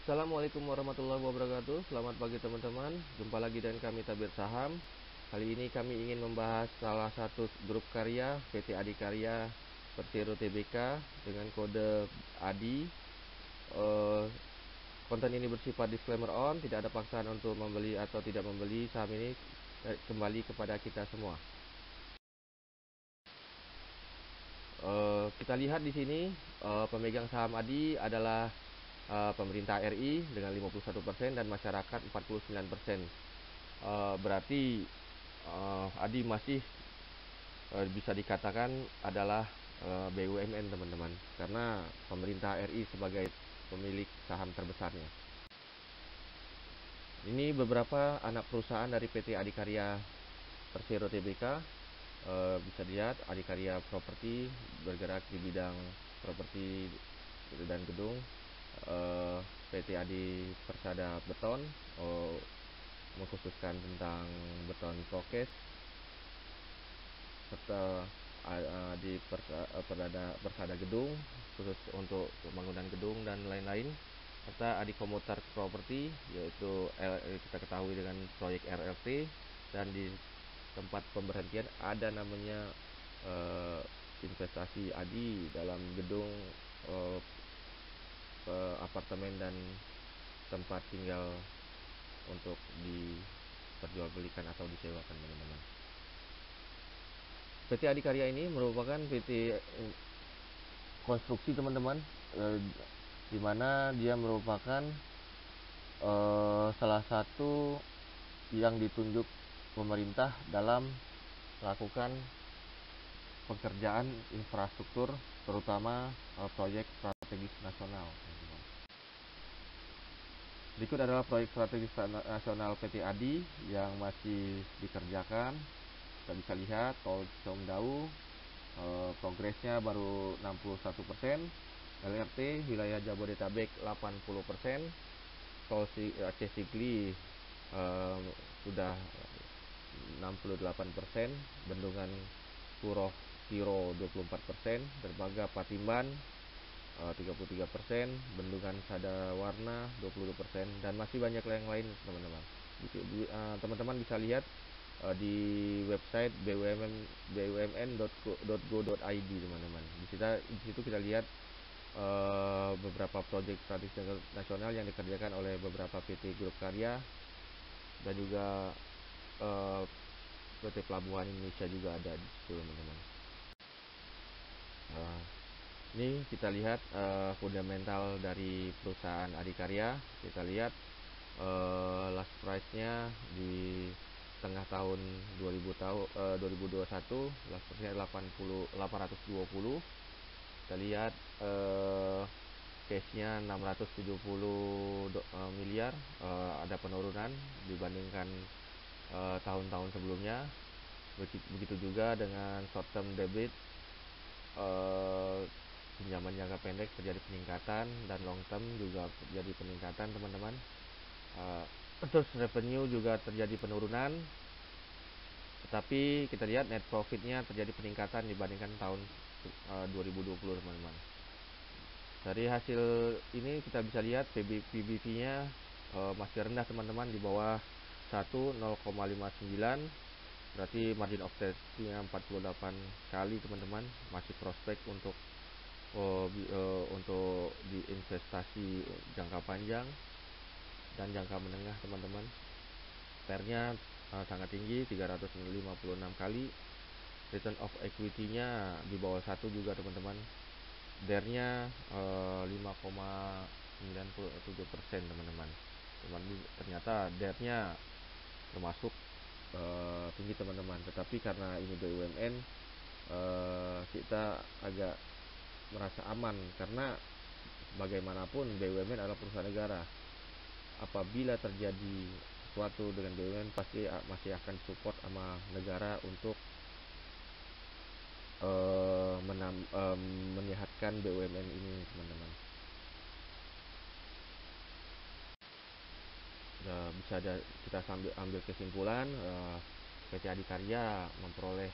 Assalamualaikum warahmatullahi wabarakatuh. Selamat pagi teman-teman. Jumpa lagi dengan kami Tabir Saham. Kali ini kami ingin membahas salah satu grup karya PT Adikarya Persero Tbk dengan kode ADI. Konten ini bersifat disclaimer on, tidak ada paksaan untuk membeli atau tidak membeli saham ini, kembali kepada kita semua. Kita lihat di sini pemegang saham ADI adalah pemerintah RI dengan 51% dan masyarakat 49%. Berarti ADI masih bisa dikatakan adalah BUMN teman-teman, karena pemerintah RI sebagai pemilik saham terbesarnya. Ini beberapa anak perusahaan dari PT Adikarya Persero Tbk. Bisa dilihat Adikarya Properti bergerak di bidang properti dan gedung. PT Adi Persada Beton mengkhususkan tentang beton prokes, serta di Persada Gedung khusus untuk pembangunan gedung dan lain-lain, serta Adi Komuter Properti, yaitu kita ketahui dengan proyek RLT, dan di tempat pemberhentian ada namanya investasi Adi dalam gedung apartemen dan tempat tinggal untuk diperjualbelikan atau disewakan teman-teman. PT Adikarya ini merupakan PT konstruksi teman-teman, di mana dia merupakan salah satu yang ditunjuk pemerintah dalam melakukan pekerjaan infrastruktur, terutama proyek strategis nasional. Berikut adalah proyek strategis nasional PT Adi yang masih dikerjakan. Kita bisa lihat tol Comdau, progresnya baru 61%, LRT wilayah Jabodetabek 80%, tol Aceh Sigli sudah 68%, Bendungan Puro Tiro 24%, Derbaga Patimban 33%, Bendungan Sadawarna 22%, dan masih banyak yang lain teman-teman. Teman-teman bisa lihat di website bumn.go.id teman-teman. Di situ kita lihat beberapa proyek strategis nasional yang dikerjakan oleh beberapa PT grup karya dan juga PT Pelabuhan Indonesia juga ada di situ teman-teman. Ini kita lihat fundamental dari perusahaan Adikarya. Kita lihat last price-nya di tengah tahun 2021, last price-nya 820. Kita lihat cash-nya 670 miliar, ada penurunan dibandingkan tahun-tahun sebelumnya. Begitu juga dengan short term debit, pinjaman jangka pendek terjadi peningkatan, dan long term juga terjadi peningkatan teman-teman. Terus revenue juga terjadi penurunan, tetapi kita lihat net profitnya terjadi peningkatan dibandingkan tahun 2020 teman-teman. Dari hasil ini kita bisa lihat PBT-nya masih rendah teman-teman, di bawah 1, 0,59, berarti margin of safety-nya 48 kali teman-teman. Masih prospek untuk diinvestasi jangka panjang dan jangka menengah teman-teman. PER-nya sangat tinggi, 356 kali. Return of equity-nya di bawah 1 juga teman-teman. DER-nya 5,97% teman-teman. Ternyata DER-nya termasuk tinggi teman-teman, tetapi karena ini BUMN, kita agak merasa aman, karena bagaimanapun BUMN adalah perusahaan negara. Apabila terjadi sesuatu dengan BUMN, pasti masih akan support sama negara untuk menyehatkan BUMN ini teman-teman. Bisa kita ambil kesimpulan, PT Adikarya memperoleh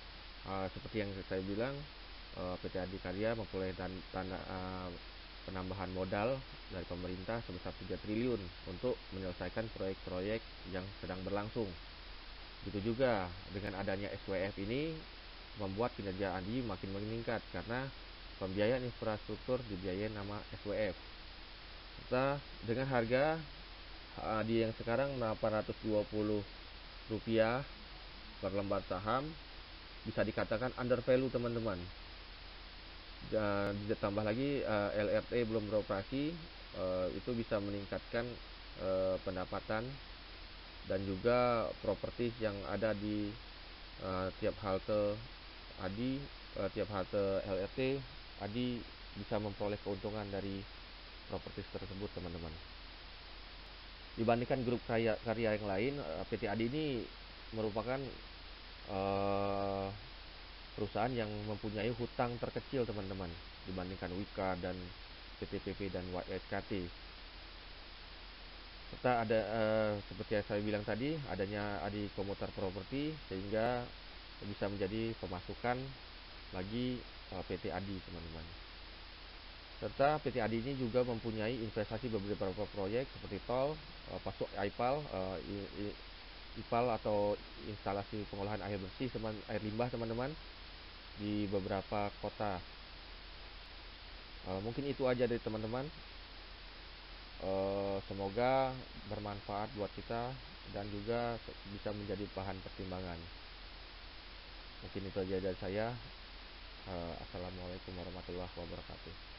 seperti yang saya bilang, PT Adikarya memperoleh penambahan modal dari pemerintah sebesar 3 triliun untuk menyelesaikan proyek-proyek yang sedang berlangsung. Begitu juga dengan adanya SWF ini membuat kinerja ADI makin meningkat karena pembiayaan infrastruktur dibiayai nama SWF. Serta dengan harga ADI yang sekarang Rp820 per lembar saham, bisa dikatakan under value teman-teman. Dan ditambah lagi LRT belum beroperasi, itu bisa meningkatkan pendapatan dan juga properti yang ada di tiap halte ADI, tiap halte LRT ADI bisa memperoleh keuntungan dari properti tersebut teman-teman. Dibandingkan grup karya yang lain, PT ADI ini merupakan perusahaan yang mempunyai hutang terkecil teman-teman dibandingkan Wika dan PTPP dan YSKT. Serta ada seperti yang saya bilang tadi, adanya ADI Komuter Property sehingga bisa menjadi pemasukan bagi PT ADI teman-teman. Serta PT ADI ini juga mempunyai investasi beberapa proyek seperti tol, pasok IPAL, IPAL atau instalasi pengolahan air bersih, air limbah teman-teman, di beberapa kota. Mungkin itu aja dari teman-teman. Semoga bermanfaat buat kita dan juga bisa menjadi bahan pertimbangan. Mungkin itu aja dari saya. Assalamualaikum warahmatullahi wabarakatuh.